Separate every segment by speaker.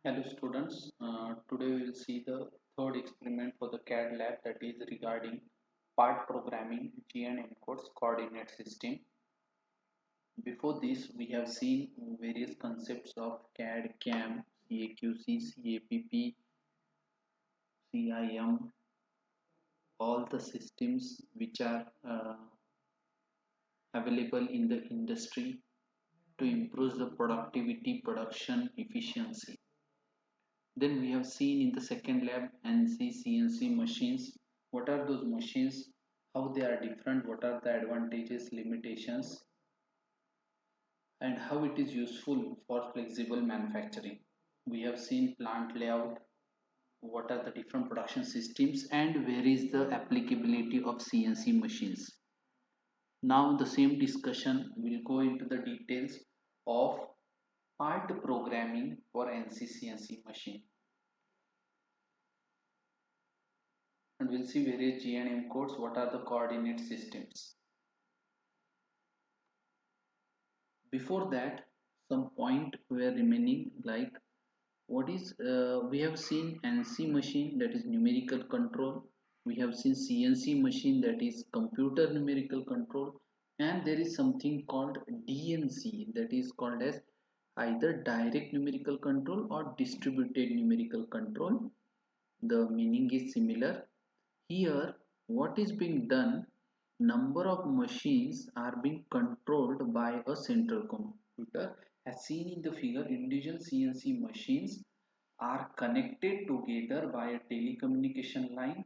Speaker 1: Hello students, today we will see the third experiment for the CAD lab, that is regarding part programming GNM codes coordinate system. Before this we have seen various concepts of CAD, CAM, CAQC, CAPP, CIM, all the systems which are available in the industry to improve the productivity, production efficiency. Then we have seen in the second lab NC CNC machines. What are those machines? How they are different? What are the advantages, limitations, and how it is useful for flexible manufacturing? We have seen plant layout. What are the different production systems and where is the applicability of CNC machines? Now the same discussion will go into the details of part programming for NC CNC machine. And we'll see various GNM codes. What are the coordinate systems? Before that, some point were remaining, like what is we have seen NC machine, that is numerical control. We have seen CNC machine, that is computer numerical control, and there is something called DNC, that is called as either direct numerical control or distributed numerical control. The meaning is similar. Here, what is being done, number of machines are being controlled by a central computer. As seen in the figure, individual CNC machines are connected together by a telecommunication line,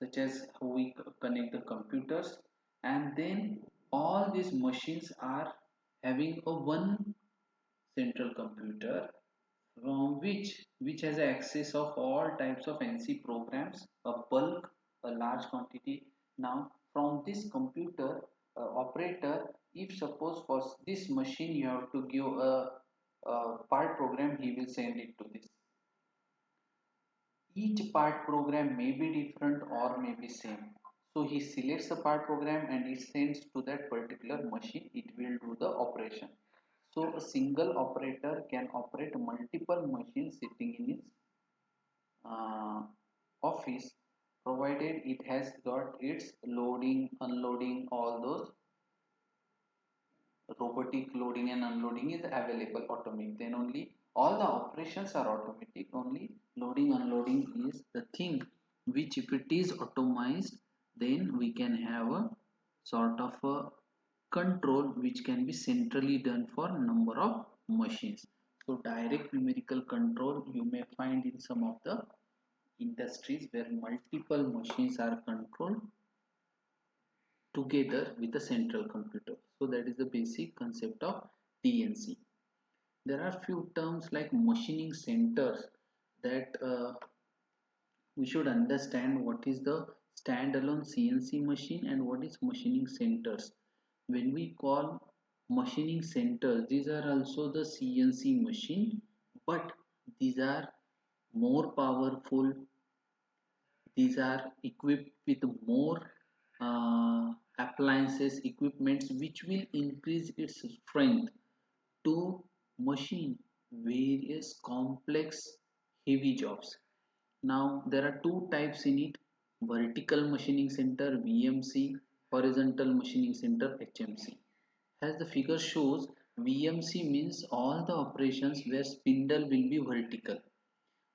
Speaker 1: such as how we connect the computers, and then all these machines are having a one central computer from which has access of all types of NC programs, a bulk, a large quantity. Now from this computer operator, if suppose for this machine you have to give a part program, he will send it to this. Each part program may be different or may be same. So he selects a part program and it sends to that particular machine. It will do the operation. So a single operator can operate multiple machines sitting in its office, provided it has got its loading, unloading, all those robotic loading and unloading is available automatic. Then only all the operations are automatic. Only loading, unloading is the thing which, if it is automized, then we can have a sort of a control which can be centrally done for number of machines. So direct numerical control you may find in some of the industries where multiple machines are controlled together with a central computer. So that is the basic concept of DNC. There are few terms like machining centers that we should understand. What is the standalone CNC machine and what is machining centers? When we call machining centers, these are also the CNC machine, but these are more powerful. These are equipped with more appliances, equipments which will increase its strength to machine various complex heavy jobs. Now there are two types in it: vertical machining center VMC, horizontal machining center HMC. As the figure shows, VMC means all the operations where spindle will be vertical.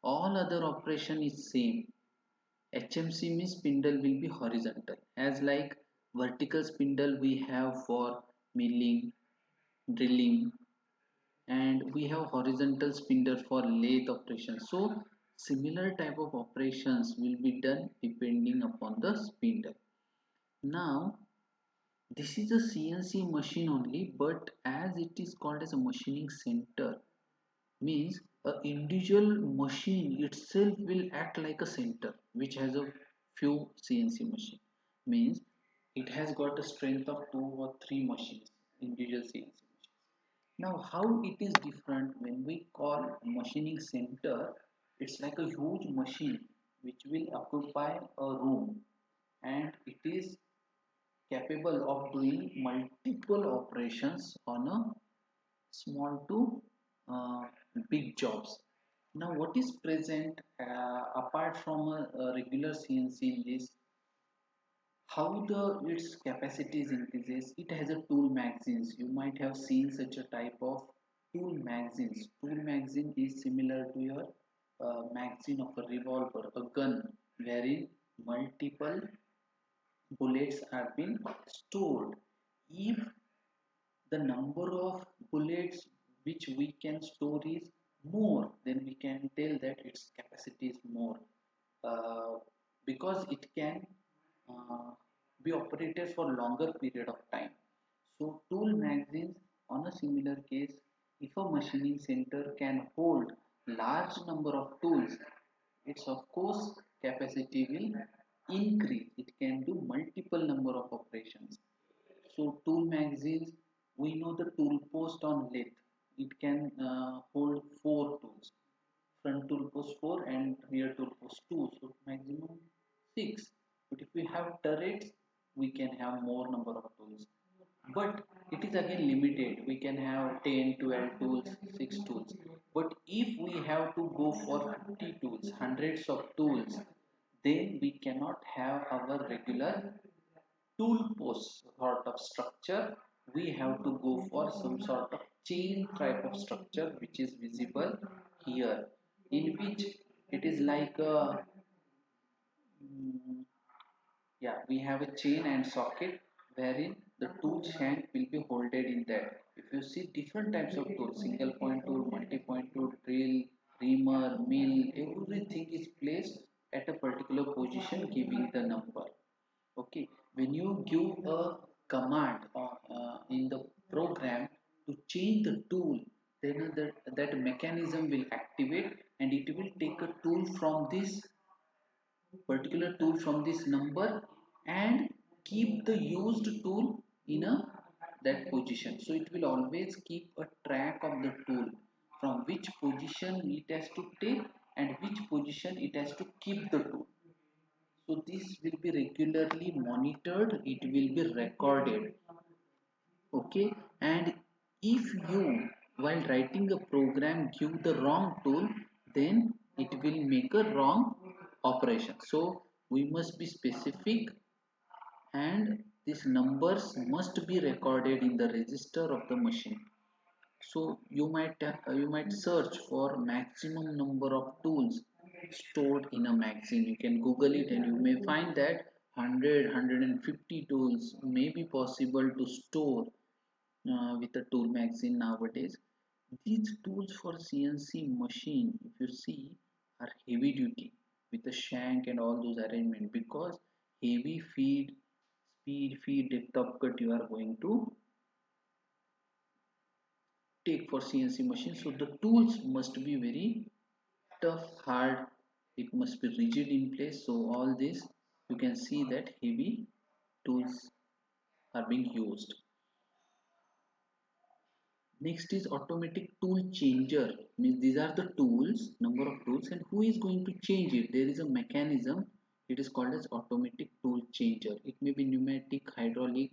Speaker 1: All other operation is same. HMC means spindle will be horizontal. As like vertical spindle we have for milling, drilling, and we have horizontal spindle for lathe operations. So similar type of operations will be done depending upon the spindle. Now this is a CNC machine only, but as it is called as a machining center, means a individual machine itself will act like a center which has a few CNC machine. Means it has got a strength of 2 or 3 machines, individual CNC machines. Now how it is different when we call machining center? It's like a huge machine which will occupy a room, and it is capable of doing multiple operations on a small to uh, big jobs. Now what is present apart from a regular CNC in this, how the its capacities increases? It has a tool magazines. You might have seen such a type of tool magazines. Tool magazine is similar to your magazine of a revolver, a gun, wherein multiple bullets have been stored. If the number of bullets which we can store is more, then we can tell that its capacity is more, uh, because it can uh, be operated for longer period of time. So tool magazines, on a similar case, if a machining center can hold large number of tools, its of course capacity will increase. It can do multiple number of operations. So tool magazines, we know the tool post on lathe. It can hold four tools. Front tool post four and rear tool post two. So maximum six. But if we have turrets, we can have more number of tools. But it is again limited. We can have 10, 12 tools, 6 tools. But if we have to go for 50 tools, hundreds of tools, then we cannot have our regular tool post sort of structure. We have to go for some sort of chain type of structure which is visible here, in which it is like a mm, yeah, we have a chain and socket wherein the tool shank will be holded in that. If you see different types of tools, single point tool, multi-point tool, drill, reamer, mill, everything is placed at a particular position giving the number. Okay, when you give a command in the program to change the tool, then that mechanism will activate and it will take a tool from this particular tool from this number and keep the used tool in a that position. So it will always keep a track of the tool from which position it has to take and which position it has to keep the tool. So this will be regularly monitored, it will be recorded. Okay, and if you while writing a program give the wrong tool, then it will make a wrong operation. So we must be specific, and these numbers must be recorded in the register of the machine. So you might search for maximum number of tools stored in a magazine. You can Google it and you may find that 100 tools may be possible to store with a tool magazine nowadays. These tools for CNC machine, if you see, are heavy duty with the shank and all those arrangement, because heavy feed, speed, feed, depth of cut you are going to take for CNC machine. So the tools must be very tough, hard, it must be rigid in place. So all this you can see that heavy tools are being used. Next is automatic tool changer. Means these are the tools, number of tools, and who is going to change it? There is a mechanism. It is called as automatic tool changer. It may be pneumatic, hydraulic,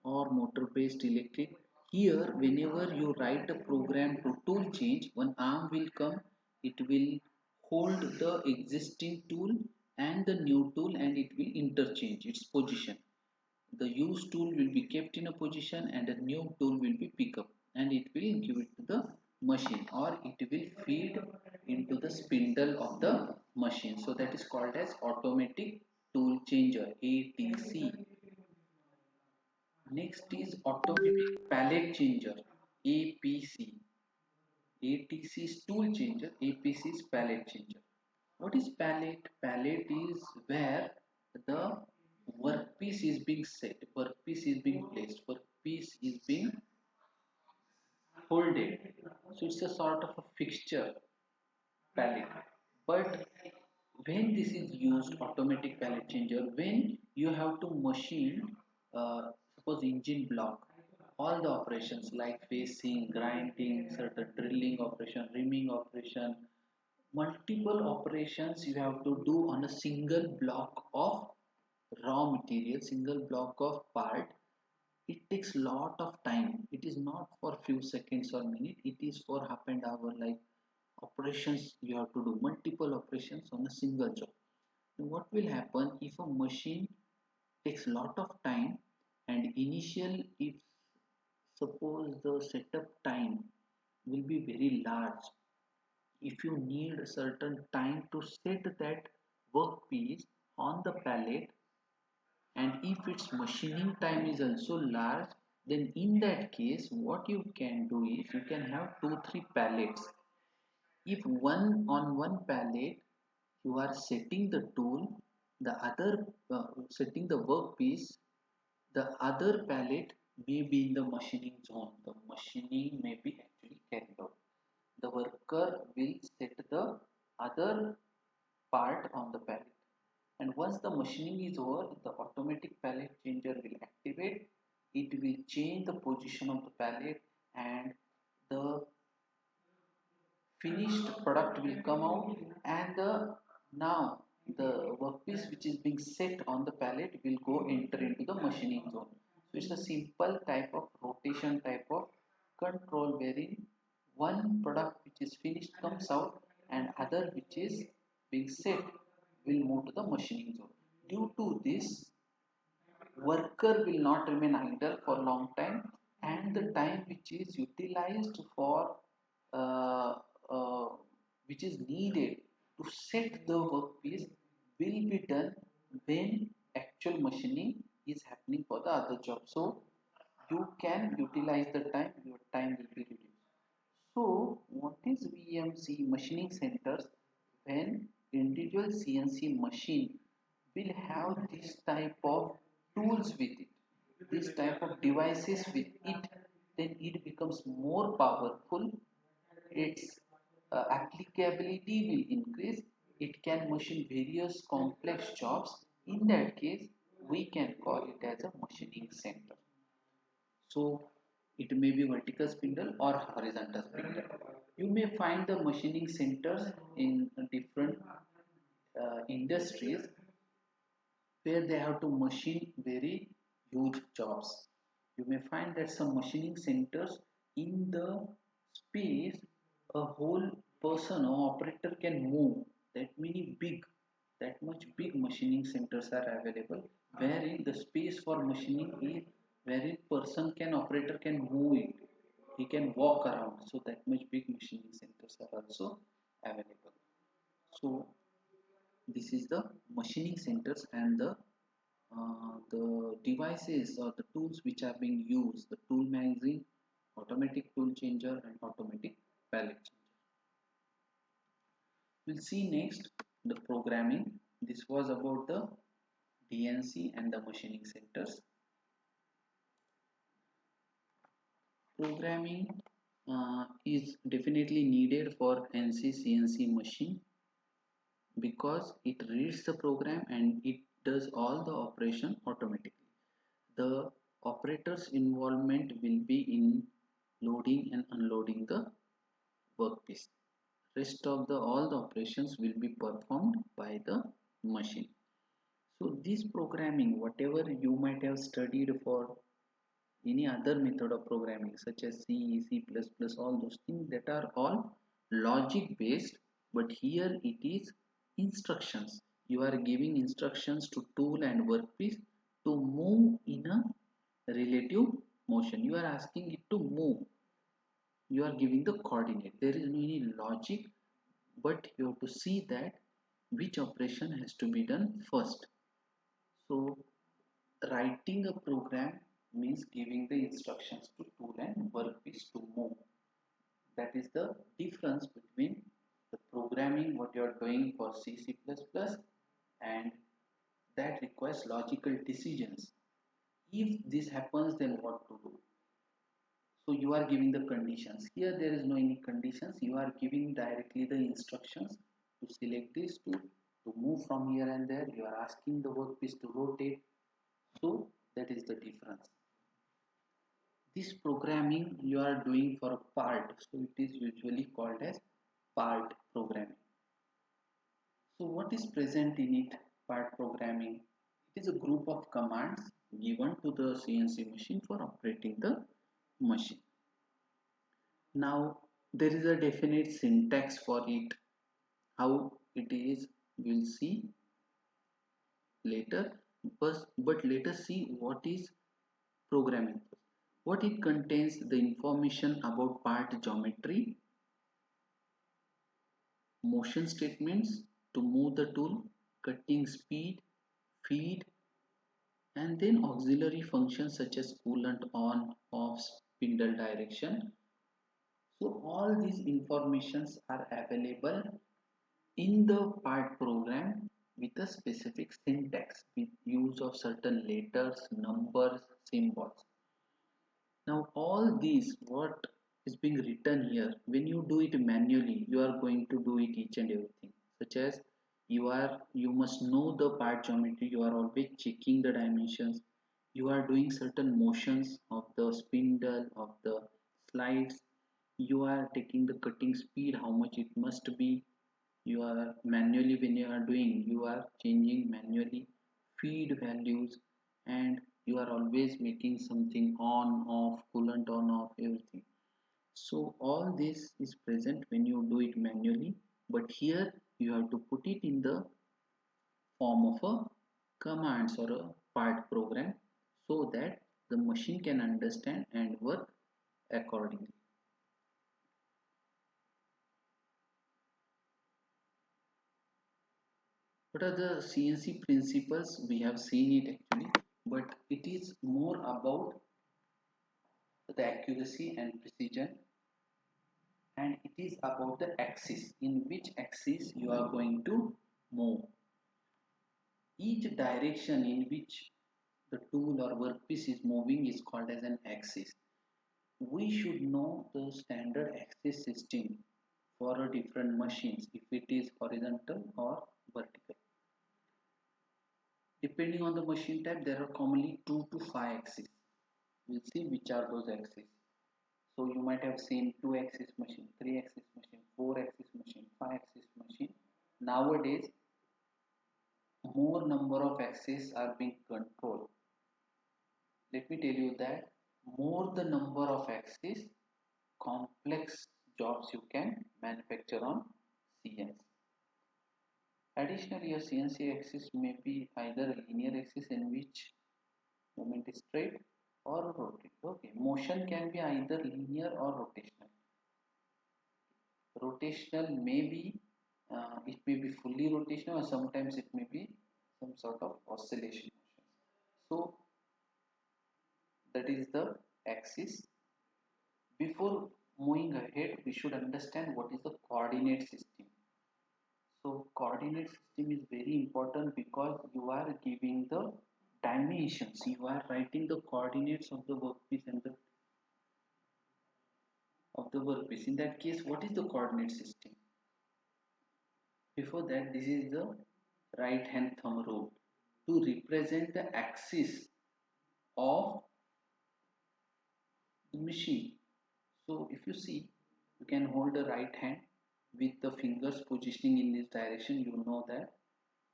Speaker 1: or motor based electric. Here, whenever you write a program to tool change, one arm will come. It will hold the existing tool and the new tool, and it will interchange its position. The used tool will be kept in a position and a new tool will be picked up, and it will give it to the machine, or it will feed into the spindle of the machine. So that is called as automatic tool changer, ATC. Next is automatic pallet changer, APC. ATC is tool changer, APC is pallet changer. What is pallet? Pallet is where the workpiece is being set, workpiece is being placed, workpiece is being folded. So it's a sort of a fixture, pallet. But when this is used, automatic pallet changer, when you have to machine, suppose engine block, all the operations like facing, grinding, certain drilling operation, rimming operation, multiple operations you have to do on a single block of raw material, single block of part. It takes lot of time. It is not for few seconds or minute, it is for half an hour, like operations, you have to do multiple operations on a single job. And what will happen if a machine takes a lot of time, and initial, if suppose the setup time will be very large, if you need a certain time to set that workpiece on the pallet, and if its machining time is also large, then in that case what you can do is you can have 2 3 pallets. If one pallet you are setting the tool, the other setting the workpiece, the other pallet may be in the machining zone. The machining may be actually carried out. The worker will set the other part on the pallet. And once the machining is over, the automatic pallet changer will activate. It will change the position of the pallet, and the finished product will come out, and now the workpiece which is being set on the pallet will go enter into the machining zone. So it's a simple type of rotation type of control, wherein one product which is finished comes out and other which is being set will move to the machining zone. Due to this, worker will not remain idle for a long time, and the time which is utilized for uh, uh, which is needed to set the workpiece will be done when actual machining is happening for the other job. So you can utilize the time, your time will be reduced. So what is VMC machining centers? When individual CNC machine will have this type of tools with it, this type of devices with it, then it becomes more powerful. Its applicability will increase. It can machine various complex jobs. In that case, we can call it as a machining center. So it may be vertical spindle or horizontal spindle. You may find the machining centers in different industries where they have to machine very huge jobs. You may find that some machining centers in the space a whole person or operator can move. That many big, that much big machining centers are available, wherein the space for machining is wherein person can operator can move it. He can walk around. So that much big machining centers are also available. So this is the machining centers, and the devices or the tools which are being used, the tool magazine, automatic tool changer, and automatic pallet changer. We'll see next the programming. This was about the DNC and the machining centers. Programming is definitely needed for NC CNC machine, because it reads the program and it does all the operation automatically. The operator's involvement will be in loading and unloading the workpiece. Rest of the all the operations will be performed by the machine. So this programming, whatever you might have studied for any other method of programming such as C, C++, all those things, that are all logic based, but here it is instructions. You are giving instructions to tool and workpiece to move in a relative motion. You are asking it to move. You are giving the coordinate. There is no any logic, but you have to see that which operation has to be done first. So writing a program means giving the instructions to tool and workpiece to move. That is the difference between the programming what you are doing for C, C++, and that requires logical decisions. If this happens, then what to do? So you are giving the conditions. Here there is no any conditions. You are giving directly the instructions to select this to move from here and there. You are asking the workpiece to rotate. So that is the difference. This programming you are doing for a part, so it is usually called as part programming. So what is present in it? Part programming, it is a group of commands given to the CNC machine for operating the machine. Now there is a definite syntax for it. How it is we'll see later, but let us see what is programming. What it contains: the information about part geometry, motion statements to move the tool, cutting speed, feed, and then auxiliary functions such as coolant on, off, spindle direction. So all these informations are available in the part program with a specific syntax with use of certain letters, numbers, symbols. Now all these what is being written here, when you do it manually, you are going to do it each and everything. Such as you must know the part geometry, you are always checking the dimensions, you are doing certain motions of the spindle, of the slides, you are taking the cutting speed, how much it must be, you are manually when you are doing, you are changing manually feed values, and you are always making something on off, coolant on off, everything. So all this is present when you do it manually, but here you have to put it in the form of a commands or a part program so that the machine can understand and work accordingly. What are the CNC principles? We have seen it actually, but it is more about the accuracy and precision, and it is about the axis, in which axis you are going to move. Each direction in which the tool or workpiece is moving is called as an axis. We should know the standard axis system for a different machines, if it is horizontal or vertical. Depending on the machine type, there are commonly 2 to 5 axes. We'll see which are those axes. So you might have seen 2 axis machine, 3 axis machine, 4 axis machine, 5 axis machine. Nowadays, more number of axes are being controlled. Let me tell you that more the number of axes, complex jobs you can manufacture on CNC. Additionally, a CNC axis may be either a linear axis in which movement is straight or rotate. Okay, motion can be either linear or rotational. Rotational may be it may be fully rotational, or sometimes it may be some sort of oscillation motion. So that is the axis. Before moving ahead, we should understand what is the coordinate system. So coordinate system is very important because you are giving the dimensions, you are writing the coordinates of the workpiece and the workpiece. In that case, what is the coordinate system? Before that, this is the right hand thumb rule to represent the axis of the machine. So if you see, you can hold the right hand with the fingers positioning in this direction. You know that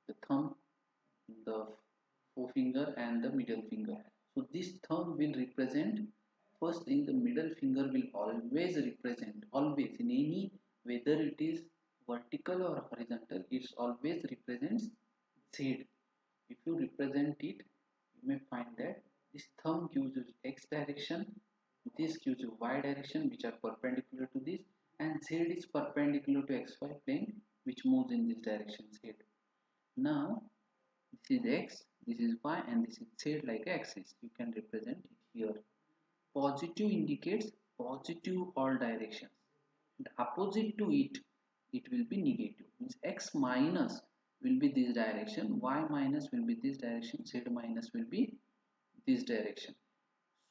Speaker 1: the thumb, the forefinger and the middle finger. So this thumb will represent, first thing, the middle finger will always represent, always in any, whether it is vertical or horizontal, it always represents Z. If you represent it, you may find that this thumb gives you X direction, this gives you Y direction, which are perpendicular to this, and Z is perpendicular to XY plane, which moves in this direction Z. Now this is X, this is Y, and this is Z like axis. You can represent it here. Positive indicates positive all directions. The opposite to it, it will be negative. Means X minus will be this direction, Y minus will be this direction, Z minus will be this direction.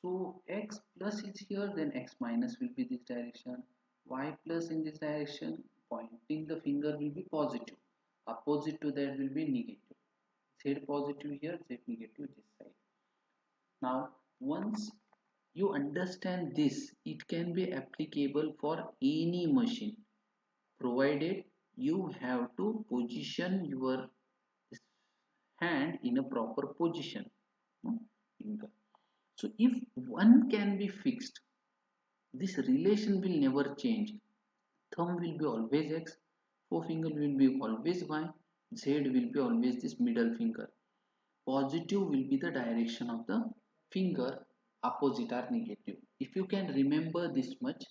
Speaker 1: So X plus is here, then X minus will be this direction, Y plus in this direction, pointing the finger will be positive. Opposite to that will be negative. Z positive here, Z negative this side. Now once you understand this, it can be applicable for any machine, provided you have to position your hand in a proper position. Finger. So if one can be fixed, this relation will never change. thumb will be always X, forefinger will be always Y, Z will be always this middle finger. Positive will be the direction of the finger, opposite or negative. If you can remember this much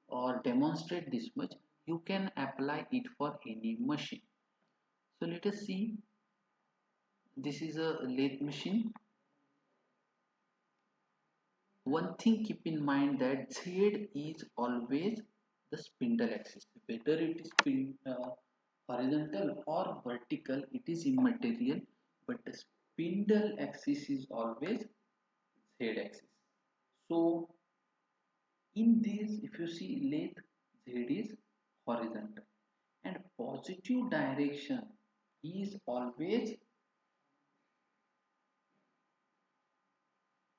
Speaker 1: or demonstrate this much, you can apply it for any machine. So let us see, this is a lathe machine. One thing keep in mind that Z is always the spindle axis. Whether it is horizontal or vertical, it is immaterial, but the spindle axis is always Z axis. So in this, if you see lathe, Z is horizontal and positive direction is always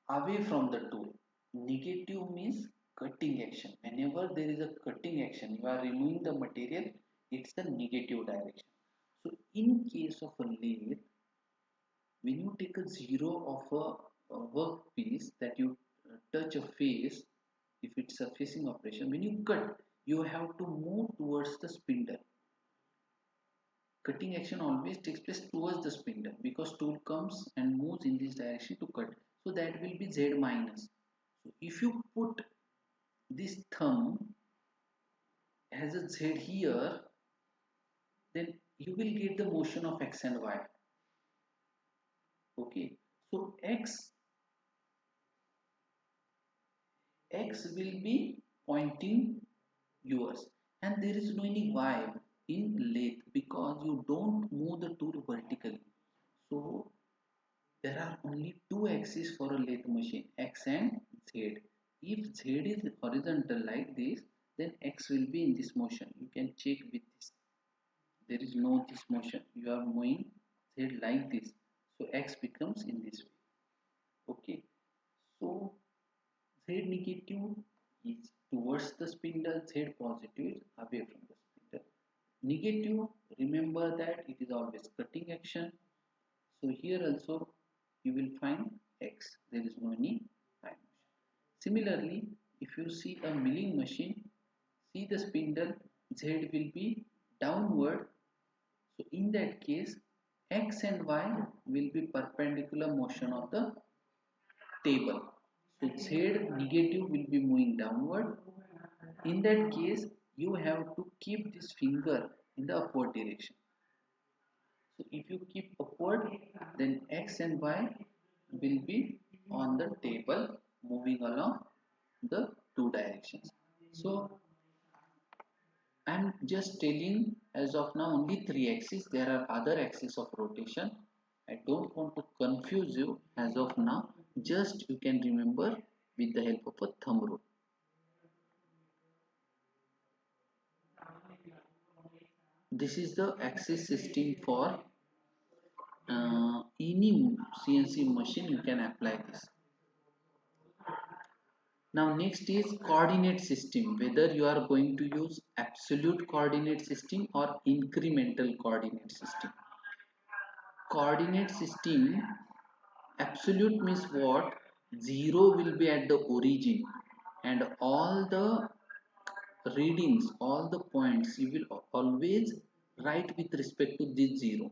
Speaker 1: away from the tool. Negative means cutting action. Whenever there is a cutting action, you are removing the material, it's the negative direction. So in case of a lathe, when you take a zero of a workpiece that you touch a face, if it's a facing operation, when you cut, you have to move towards the spindle. Cutting action always takes place towards the spindle because tool comes and moves in this direction to cut. So that will be Z minus. So if you put this thumb as a Z here, then you will get the motion of X and Y. Okay, so X will be pointing yours, and there is no any Y in lathe because you don't move the tool vertically. So there are only two axes for a lathe machine, X and Z. If Z is horizontal like this, then X will be in this motion. You can check with this. There is no this motion. You are moving Z like this. So X becomes in this way. Okay. So Z negative is towards the spindle, Z positive is away from the spindle. Negative, remember that it is always cutting action. So here also you will find X. There is no any Y motion. Similarly, if you see a milling machine, see the spindle, Z will be downward. So in that case, X and Y will be perpendicular motion of the table. So Z negative will be moving downward. In that case, you have to keep this finger in the upward direction. So if you keep upward, then X and Y will be on the table moving along the two directions. So I'm just telling as of now only three axes. There are other axes of rotation. I don't want to confuse you as of now. Just you can remember with the help of a thumb rule. This is the axis system for any CNC machine. You can apply this. Now next is coordinate system, whether you are going to use absolute coordinate system or incremental coordinate system. Coordinate system, absolute means what? Zero will be at the origin and all the readings, all the points you will always write with respect to this zero.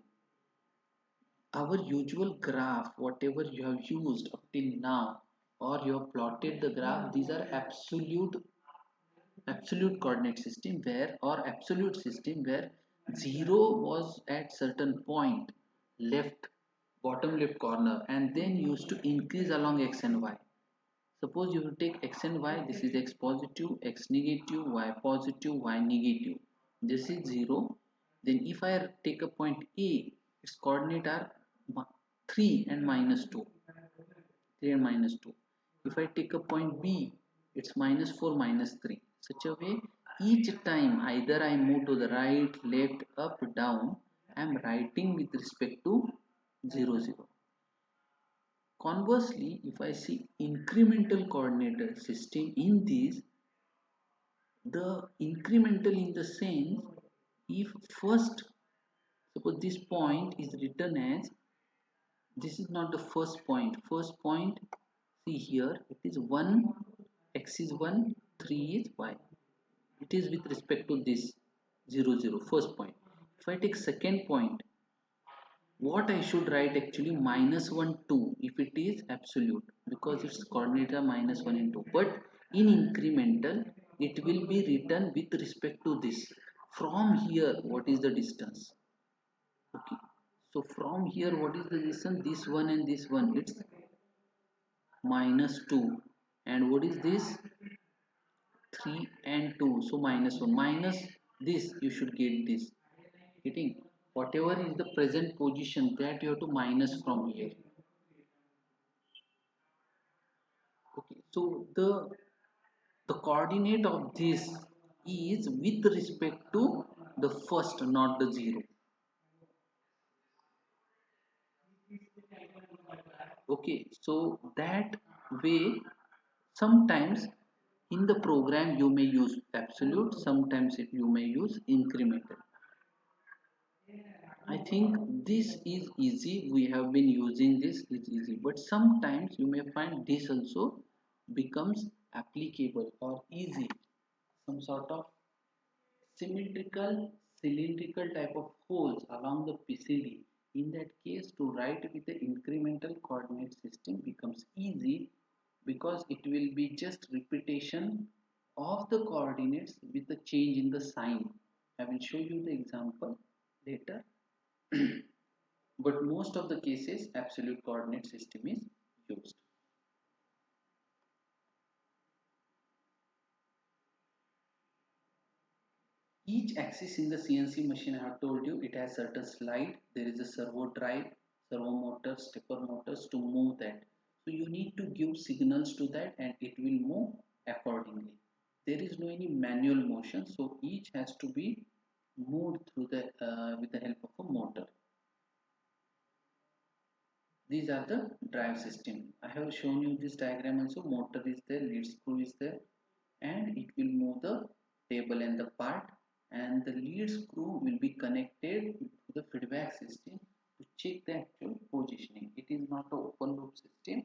Speaker 1: Our usual graph, whatever you have used up till now or you have plotted the graph, these are absolute coordinate system where or absolute system where 0 was at certain point left, bottom left corner, and then used to increase along x and y. Suppose you take x and y, this is x positive, x negative, y positive, y negative, this is 0. Then if I take a point a, its coordinate are 3 and minus 2, 3 and minus 2. If I take a point B, it's minus 4, minus 3. Such a way, each time either I move to the right, left, up, down, I am writing with respect to 0, 0. Conversely, if I see incremental coordinate system in this, the incremental in the sense, if first, suppose this point is written as, this is not the first point, see here, it is 1, x is 1, 3 is y. it is with respect to this 0 0 first point. If I take second point, what I should write actually minus 1 2 if it is absolute, because its coordinates are minus 1 and 2, but in incremental it will be written with respect to this. From here what is the distance? Okay, so from here what is the distance? This one and this one, it's minus 2, and what is this? 3 and 2, so minus 1 minus this, you should get this, getting whatever is the present position that you have to minus from here. Okay, so the coordinate of this is with respect to the first, not the zero. Okay, so that way sometimes in the program you may use absolute, sometimes you may use incremental. I think this is easy. We have been using this, it's easy. But sometimes you may find this also becomes applicable or easy. Some sort of symmetrical, cylindrical type of holes along the PCD. In that case, to write with the incremental coordinate system becomes easy because it will be just repetition of the coordinates with the change in the sign. I will show you the example later. But most of the cases absolute coordinate system is used. Each axis in the CNC machine, I have told you, it has certain slide. There is a servo drive, servo motor, stepper motors to move that. So you need to give signals to that and it will move accordingly. There is no any manual motion, so each has to be moved through the with the help of a motor. These are the drive system. I have shown you this diagram also. Motor is there, lead screw is there, and it will move the table and the part, and the lead screw will be connected to the feedback system to check the actual positioning. It is not an open loop system.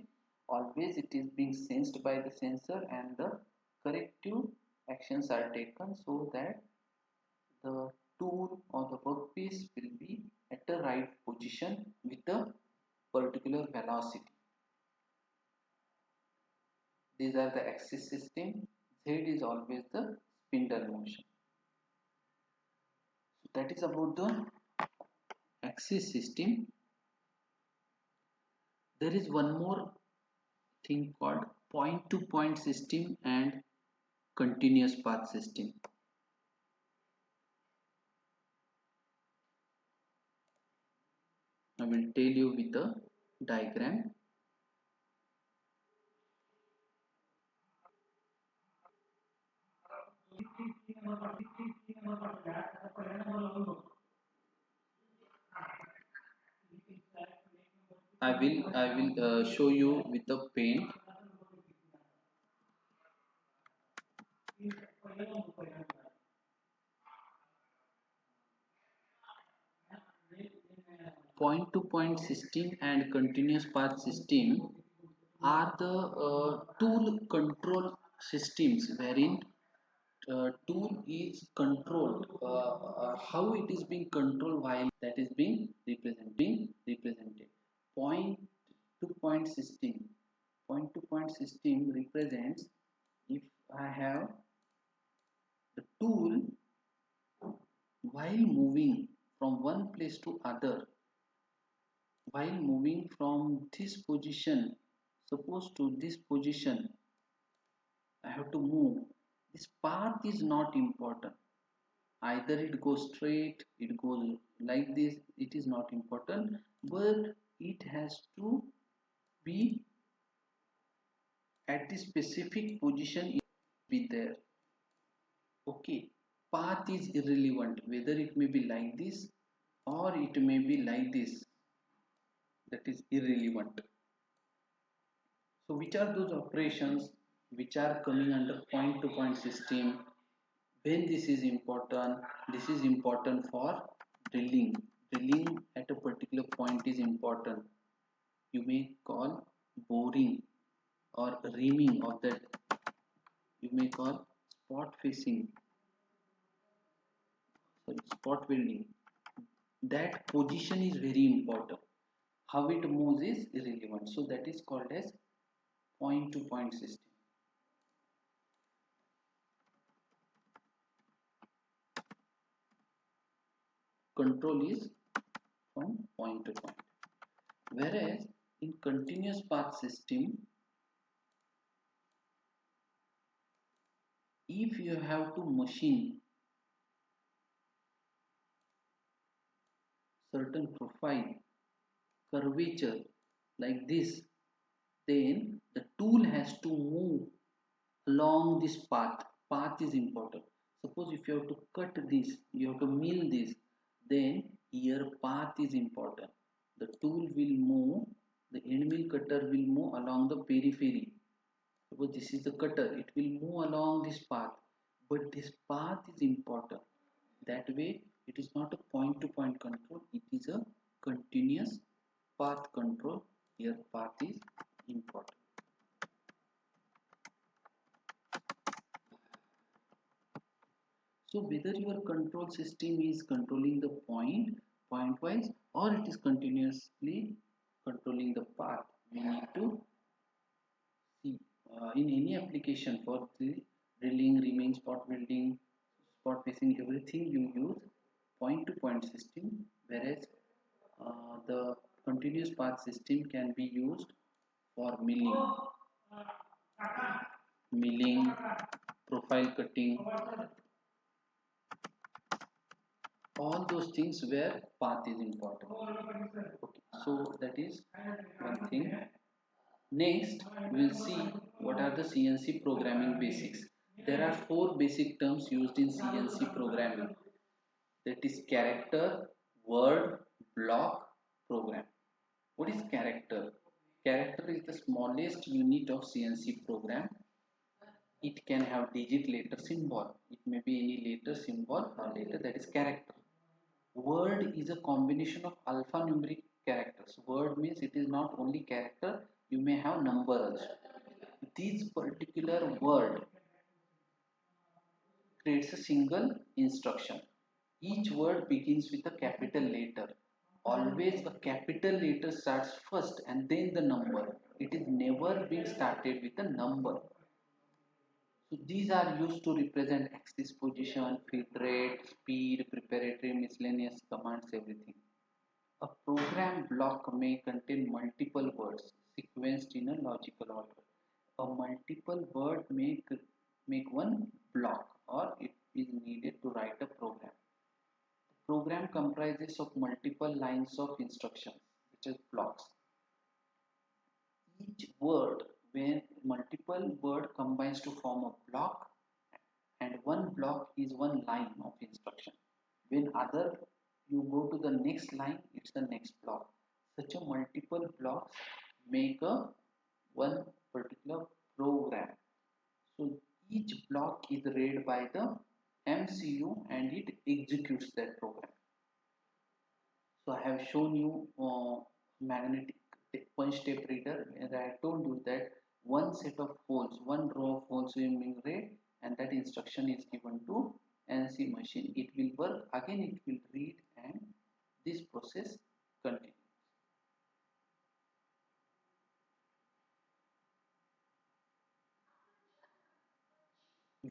Speaker 1: Always it is being sensed by the sensor and the corrective actions are taken so that the tool or the workpiece will be at the right position with the particular velocity. These are the axis system. Z is always the spindle motion. So that is about the axis system. There is one more thing called point to point system and continuous path system. I will tell you with the diagram. I will show you with the pen. Point to point system and continuous path system are the tool control systems wherein tool is controlled, how it is being controlled while that is being represented. Point to point system represents if I have the tool while moving from one place to other, while moving from this position, suppose to this position I have to move. This path is not important. Either it goes straight, it goes like this, it is not important, but it has to be at the specific position it be there. Okay, path is irrelevant, whether it may be like this or it may be like this, that is irrelevant. So which are those operations which are coming under point to point system? When this is important, this is important for drilling. Drilling at a particular point is important. You may call boring or reaming of that, you may call spot fishing. sorry, spot welding, that position is very important. How it moves is irrelevant. So that is called as point to point system. Control is from point to point. Whereas in continuous path system, if you have to machine certain profile, curvature like this, then the tool has to move along this path. Path is important. Suppose if you have to cut this, you have to mill this, then here path is important. The tool will move, the end mill cutter will move along the periphery. Suppose this is the cutter, it will move along this path, but this path is important. That way it is not a point to point control, it is a continuous path control. Here path is important. So whether your control system is controlling the point wise, or it is continuously controlling the path, we need to see in any application for the drilling, reaming, spot welding, spot facing, everything you use point to point system, whereas the continuous path system can be used for milling, profile cutting, all those things where path is important. Okay, so that is one thing. Next we'll see what are the CNC programming basics. There are four basic terms used in CNC programming, that is character, word, block, program. What is character? Character is the smallest unit of CNC program. It can have digit, letter, symbol. It may be any letter, symbol or letter, that is character. Word is a combination of alphanumeric characters. Word means it is not only character, you may have number also. This particular word creates a single instruction. Each word begins with a capital letter. Always a capital letter starts first and then the number. It is never been started with a number. So these are used to represent axis position, feed rate, speed, preparatory, miscellaneous commands, everything. A program block may contain multiple words sequenced in a logical order. A multiple word make one block, or it is needed to write a program. The program comprises of multiple lines of instructions, which is blocks. Each word, when multiple word combines to form a block, and one block is one line of instruction. When other you go to the next line, it's the next block. Such a multiple blocks make a one particular program. So each block is read by the MCU and it executes that program. So I have shown you magnetic punch tape reader, and I told you that one set of holes, one row of holes will be read, and that instruction is given to NC machine. It will work again, it will read, and this process continues.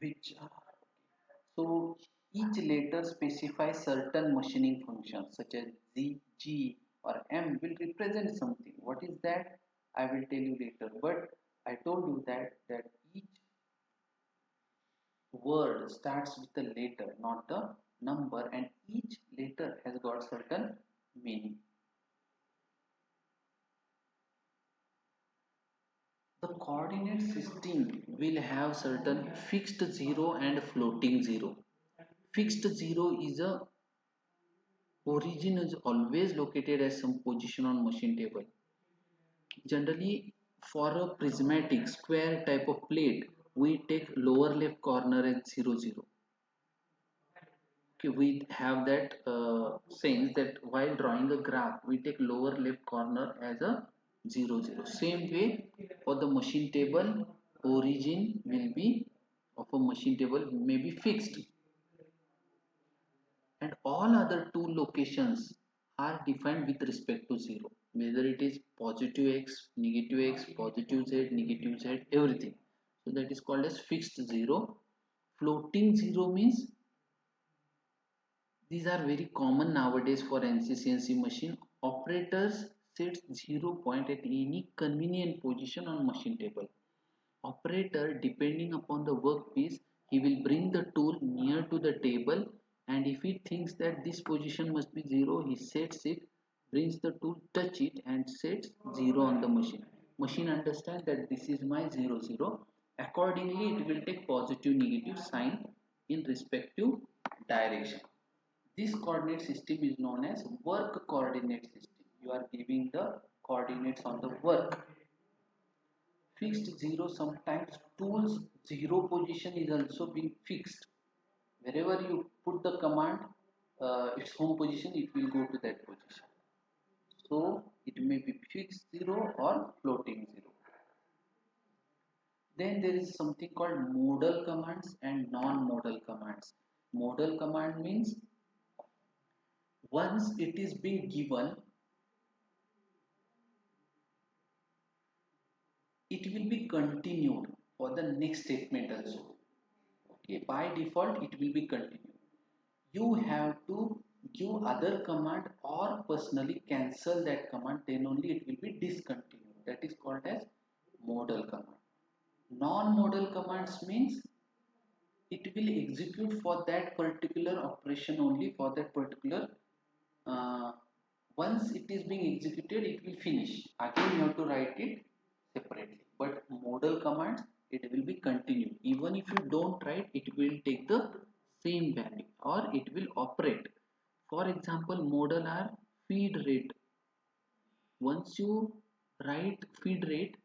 Speaker 1: Which so each letter specifies certain machining functions such as Z, G or M will represent something. What is that? I will tell you later. But I told you that each word starts with a letter, not a number, and each letter has got certain meaning. The coordinate system will have certain fixed zero and floating zero. Fixed zero is a origin is always located at some position on machine table. Generally, for a prismatic square type of plate, we take lower left corner as 0, 0. Okay, we have that sense that while drawing a graph, we take lower left corner as a 0, 0. Same way for the machine table, origin will be of a machine table may be fixed. and all other two locations are defined with respect to 0, whether it is positive x, positive z, negative z, everything. So that is called as fixed 0. Floating 0 means these are very common nowadays for NC machine. Operators set 0 point at any convenient position on machine table. Operator, depending upon the workpiece, he will bring the tool near to the table, and if he thinks that this position must be 0, he sets it, brings the tool, touch it and sets 0 on the machine. Machine understands that this is my 0 0. Accordingly, it will take positive negative sign in respective direction. This coordinate system is known as work coordinate system. You are giving the coordinates on the work. Fixed 0, sometimes tools 0 position is also being fixed. Wherever you put the command, its home position, it will go to that position. So it may be fixed 0 or floating 0. Then there is something called modal commands and non-modal commands. Modal command means once it is being given, it will be continued for the next statement also. Okay, by default it will be continued. You have to give other command or personally cancel that command, then only it will be discontinued. That is called as modal command. Non-modal commands means it will execute for that particular operation only, for that particular uh, once it is being executed it will finish, again you have to write it separately. But modal commands, it will be continued, even if you don't write, it will take the same value or it will operate. For example, modal are feed rate. Once you write feed rate,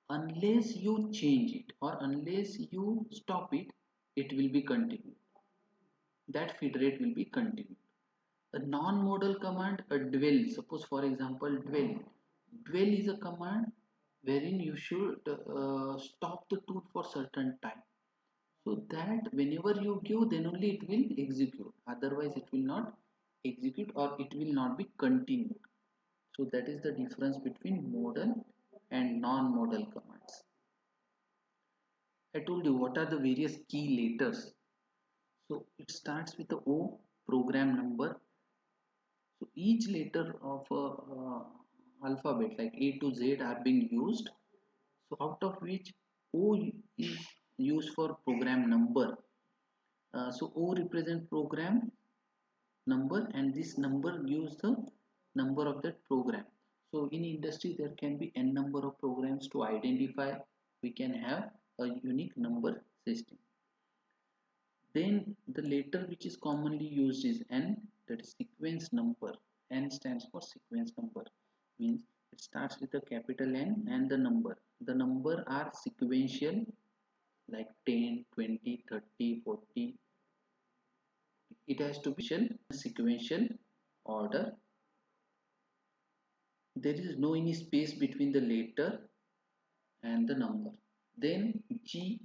Speaker 1: unless you change it or unless you stop it, it will be continued. That feed rate will be continued. A non-modal command, a dwell. Suppose for example dwell. Dwell is a command wherein you should stop the tool for certain time. So that whenever you give, then only it will execute. Otherwise it will not execute or it will not be continued. So that is the difference between modal and non-modal commands. I told you what are the various key letters. So it starts with the O, program number. So each letter of a alphabet like A to Z are being used. So out of which O is used for program number. So O represents program number and this number gives the number of that program. So in industry there can be n number of programs. To identify, we can have a unique number system. Then the letter which is commonly used is N, that is sequence number. N stands for sequence number, means it starts with a capital N and the number. The number are sequential like 10, 20, 30, 40. It has to be sequential order. There is no any space between the letter and the number. Then G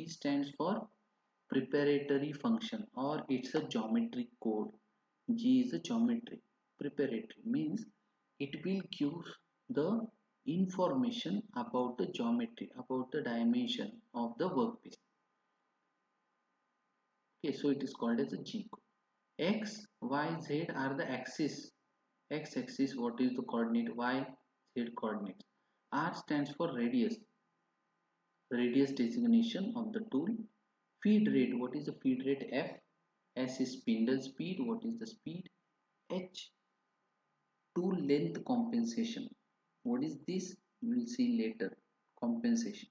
Speaker 1: stands for preparatory function or it's a geometry code. G is a geometry. Preparatory means it will give the information about the geometry, about the dimension of the workpiece. Okay, so it is called as a G code. X, Y, Z are the axis. X axis, what is the coordinate? Y, Z coordinates. R stands for radius. Radius designation of the tool. Feed rate, what is the feed rate? F. S is spindle speed, what is the speed? H, tool length compensation. What is this? We will see later. Compensation.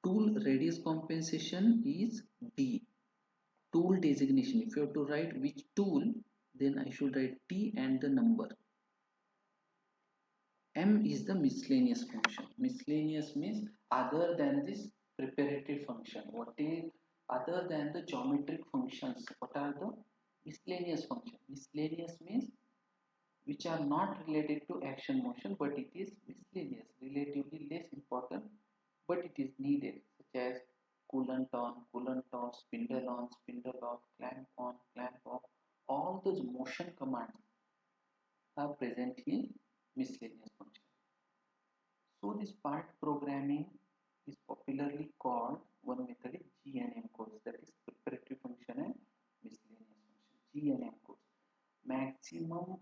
Speaker 1: Tool radius compensation is D. Tool designation. If you have to write which tool, then I should write T and the number. M is the miscellaneous function. Miscellaneous means other than this preparatory function. What is other than the geometric functions? What are the miscellaneous functions? Miscellaneous means which are not related to action motion, but it is miscellaneous, relatively less important, but it is needed, such as coolant on, coolant off, spindle on, spindle off, clamp off. All those motion commands are present in miscellaneous function. So this part programming is popularly called, one method is G and M codes, that is preparatory function and miscellaneous function. G and M codes. Maximum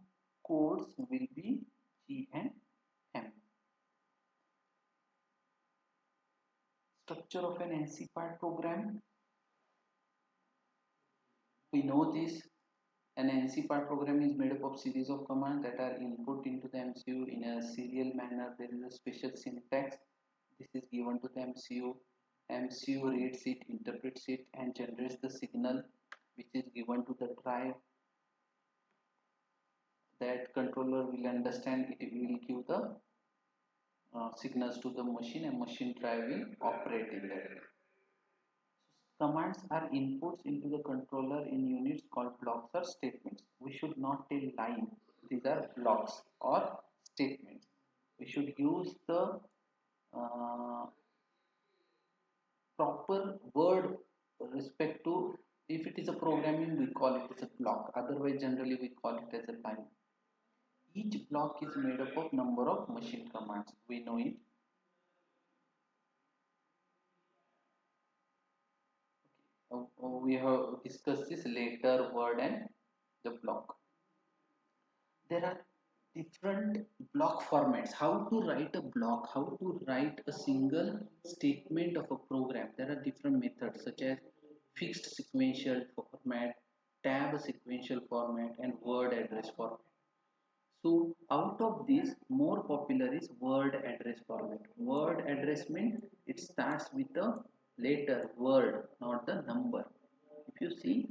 Speaker 1: codes will be G and M. Structure of an NC part program. We know this. An NC part program is made up of series of commands that are input into the MCU in a serial manner. There is a special syntax. This is given to the MCU. MCU reads it, interprets it, and generates the signal which is given to the drive. That controller will understand it, will give the signals to the machine, and machine drive will operate in that way. Commands are inputs into the controller in units called blocks or statements. We should not tell line. These are blocks or statements. We should use the uh, proper word respect to, if it is a programming we call it as a block, otherwise generally we call it as a line. Each block is made up of number of machine commands. We know it. We have discussed this later, word and the block. There are different block formats. How to write a block, how to write a single statement of a program. There are different methods such as fixed sequential format, tab sequential format, and word address format. So out of this, more popular is word address format. Word address means it starts with the letter word, not the number. If you see,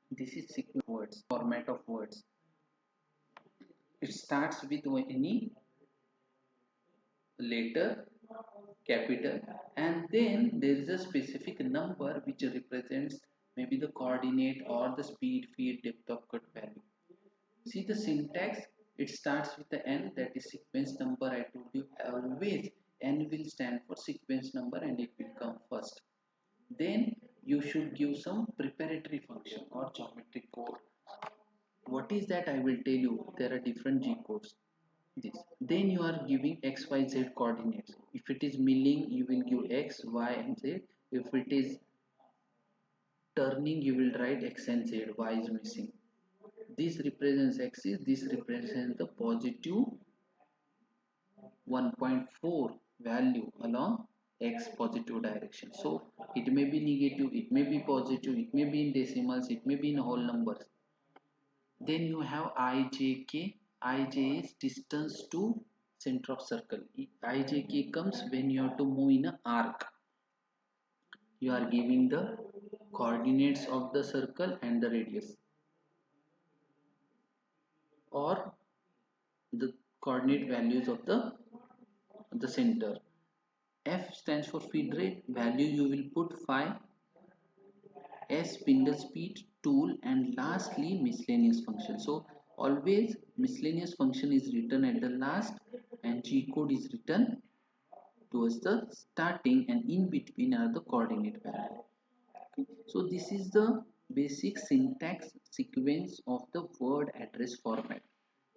Speaker 1: this is sequence words, format of words. It starts with any letter, capital, and then there is a specific number which represents maybe the coordinate or the speed, feed, depth of cut value. See the syntax, it starts with the n, that is sequence number. I told you always n will stand for sequence number and it will come first. Then you should give some preparatory function or geometric code. What is that? I will tell you. There are different G codes. This. Then you are giving x, y, z coordinates. If it is milling, you will give x, y, and z. If it is turning, you will write x and z. Y is missing. This represents axis. This represents the positive 1.4 value along x positive direction. So it may be negative, it may be positive, it may be in decimals, it may be in whole numbers. Then you have ijk. Ij is distance to center of circle. Ijk comes when you have to move in an arc. You are giving the coordinates of the circle and the radius, or the coordinate values of the center. F stands for feed rate. Value you will put 5. S spindle speed, tool, and lastly miscellaneous function. So always miscellaneous function is written at the last and G code is written towards the starting, and in between are the coordinate value. Okay. So this is the basic syntax sequence of the word address format.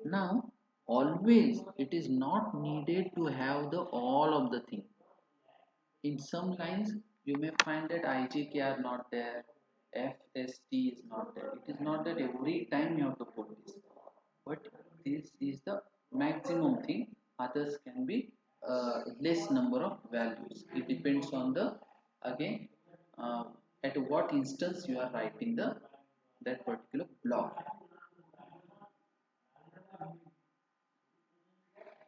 Speaker 1: Now always it is not needed to have the all of the thing. In some lines you may find that IJK are not there, FST is not there. It is not that every time you have to put this, but this is the maximum thing. Others can be less number of values. It depends on the, again, uh, at what instance you are writing the that particular block.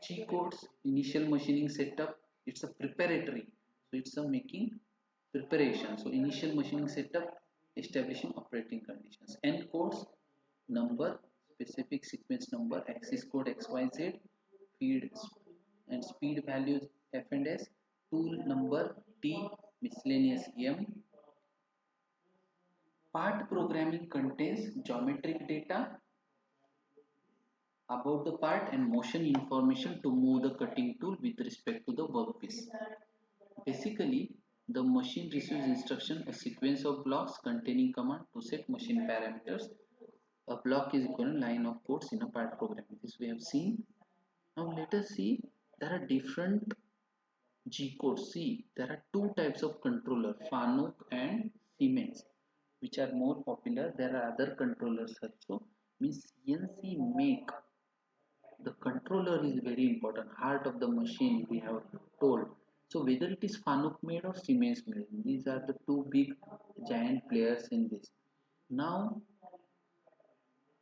Speaker 1: G codes, initial machining setup, it's a preparatory. So it's a making preparation. So initial machining setup, establishing operating conditions. N codes, number, specific sequence number, axis code XYZ, feed and speed values F and S, tool number T, miscellaneous M. Part programming contains geometric data about the part and motion information to move the cutting tool with respect to the workpiece. Basically, The machine receives instruction, a sequence of blocks containing command to set machine parameters. A block is equal to line of codes in a part program. This we have seen. Now let us see, there are different G codes. See, there are two types of controller, Fanuc and Siemens, which are more popular. There are other controllers also. Means CNC make, the controller is very important, heart of the machine we have told. So whether it is Fanuc made or Siemens made, these are the two big giant players in this. Now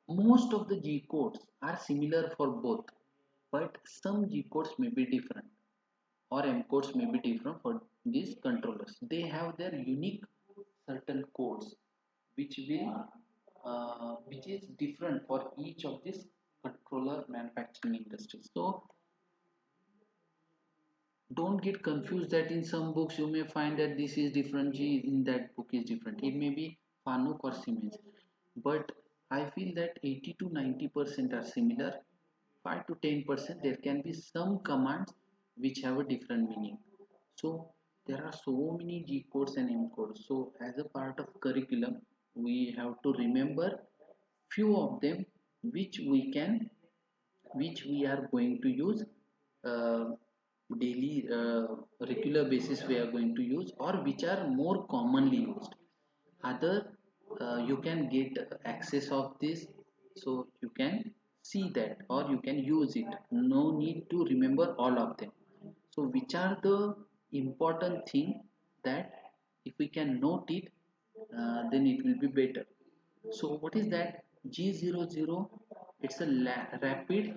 Speaker 1: most of the G codes are similar for both, but some G codes may be different, or M codes may be different for these controllers. They have their unique certain codes which is different for each of these controller manufacturing industries. So don't get confused that in some books you may find that this is different G, in that book is different. It may be Fanuc or Siemens, but I feel that 80 to 90% are similar. 5 to 10% there can be some commands which have a different meaning. So there are so many G codes and M codes. So as a part of curriculum, we have to remember few of them which we are going to use uh, daily, regular basis we are going to use, or which are more commonly used. Other, you can get access of this, so you can see that or you can use it. No need to remember all of them. So which are the important thing, that if we can note it, then it will be better. So what is that? G00, it's a rapid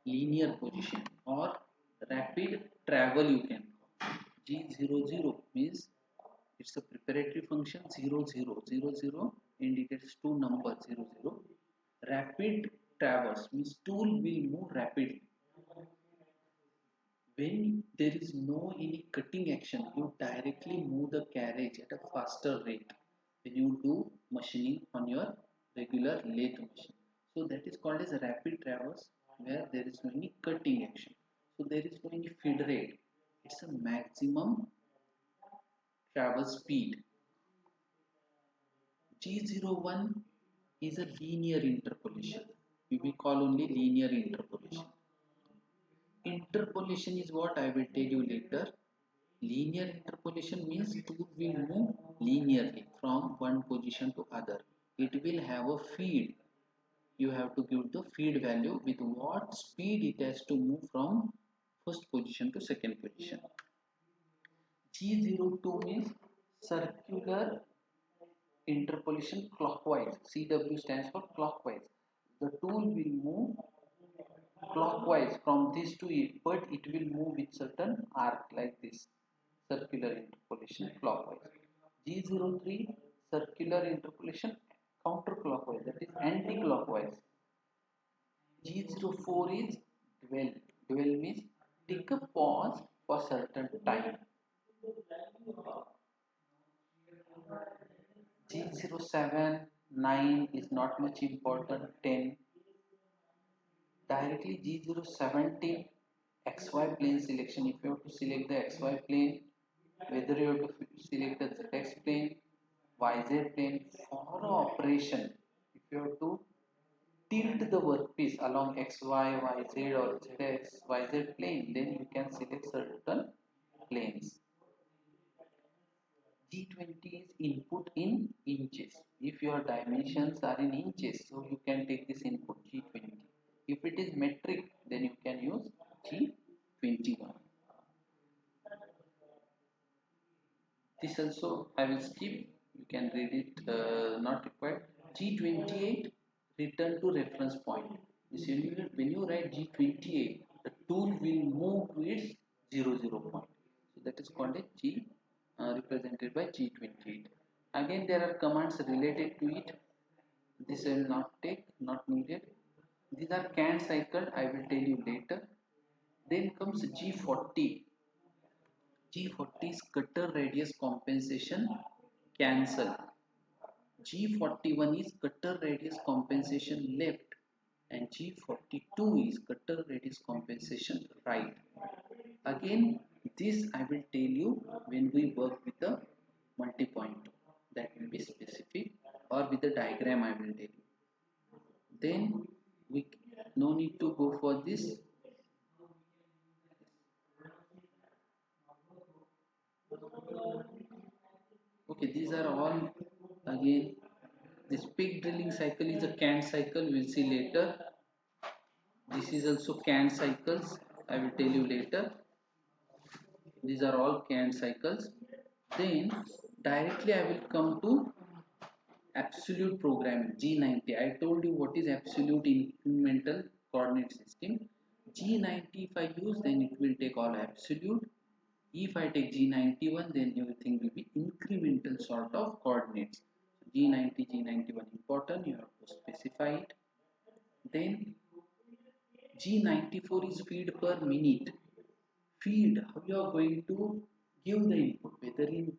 Speaker 1: linear position or rapid travel you can call. G00 means it's a preparatory function. 0000 indicates two numbers. 00 rapid traverse means tool will move rapidly. When there is no any cutting action, you directly move the carriage at a faster rate when you do machining on your regular lathe machine. So that is called as a rapid traverse, where there is no any cutting action. So there is no any feed rate. It's a maximum traverse speed. G01 is a linear interpolation. We will call only linear interpolation. Interpolation is what I will tell you later. Linear interpolation means tool will move linearly from one position to other. It will have a feed. You have to give the feed value with what speed it has to move from first position to second position. G02 means circular interpolation clockwise. CW stands for clockwise. The tool will move clockwise from this to it, but it will move with certain arc like this. Circular interpolation clockwise. G03 circular interpolation counterclockwise, that is anti-clockwise. G04 is dwell. Dwell means take a pause for certain time. G07, 9 is not much important, 10. Directly G017, XY plane selection. If you have to select the XY plane, whether you have to select the ZX plane, YZ plane for operation, if you have to tilt the workpiece along XY, YZ or ZX, YZ plane, then you can select certain planes. G20 is input in inches. If your dimensions are in inches, so you can take this input G20. If it is metric, then you can use G21. This also I will skip. You can read it, not required. G28, return to reference point. When you write G28, the tool will move to its 00 point. So that is called a G, represented by G28. Again, there are commands related to it. This I will not take, not needed. These are canned cycle, I will tell you later. Then comes G40. G40 is cutter radius compensation cancel. G41 is cutter radius compensation left, and G42 is cutter radius compensation right. Again, this I will tell you when we work with the go for this. Okay, these are all again. This pig drilling cycle is a canned cycle. We'll see later. This is also canned cycles. I will tell you later. These are all canned cycles. Then directly I will come to absolute programming G90. I told you what is absolute incremental coordinate system. G90 if I use, then it will take all absolute. If I take G91, then everything will be incremental sort of coordinates. G90, G91 important, you have to specify it. Then G94 is feed per minute. Feed, how you are going to give the input, whether in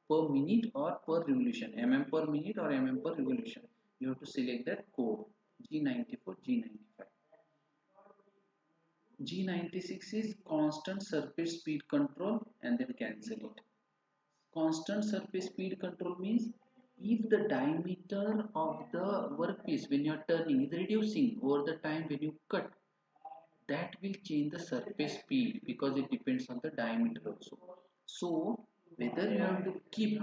Speaker 1: per minute or per revolution, mm per minute or mm per revolution. You have to select that code G94, G95. G96 is constant surface speed control and then cancel it. Constant surface speed control means if the diameter of the workpiece when you are turning is reducing over the time when you cut, that will change the surface speed because it depends on the diameter also. So whether you have to keep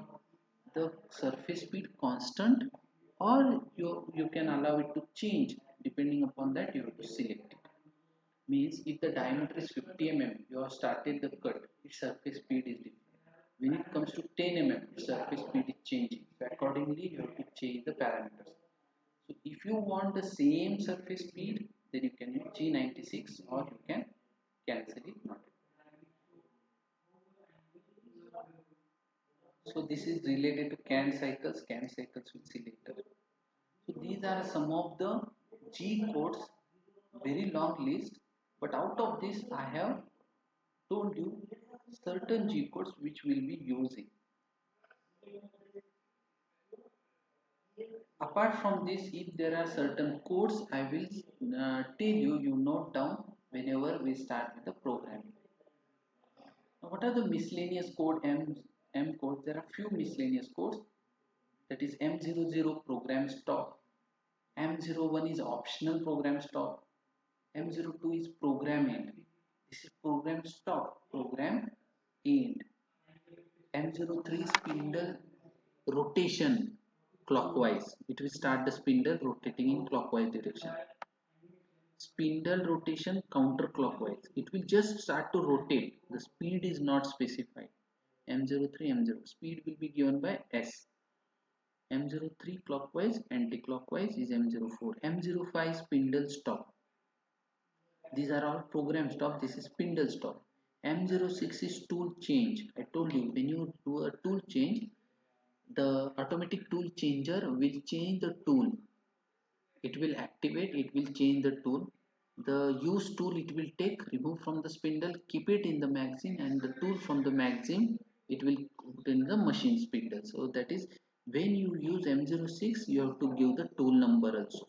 Speaker 1: the surface speed constant or you can allow it to change depending upon that you have to select it. Means if the diameter is 50 mm, you have started the cut, its surface speed is different. When it comes to 10 mm, its surface speed is changing. So accordingly, you have to change the parameters. So if you want the same surface speed, then you can use G96 or you can cancel it not. So this is related to CAN cycles. CAN cycles we'll see later. So these are some of the G codes, very long list. But out of this, I have told you certain G codes which we'll be using. Apart from this, if there are certain codes, I will tell you, you note down whenever we start with the programming. Now, what are the miscellaneous code M codes? There are few miscellaneous codes. That is M00 program stop. M01 is optional program stop. M02 is program end. This is program stop, program end. M03 spindle rotation clockwise. It will start the spindle rotating in clockwise direction. Spindle rotation counterclockwise. It will just start to rotate. The speed is not specified. M03, M0. Speed will be given by S. M03 clockwise, anti-clockwise is M04. M05 spindle stop. These are all program stop. This is spindle stop. M06 is tool change. I told you when you do a tool change, the automatic tool changer will change the tool. It will activate, it will change the tool. The use tool it will take, remove from the spindle, keep it in the magazine, and the tool from the magazine it will put in the machine spindle. So that is when you use M06 you have to give the tool number also.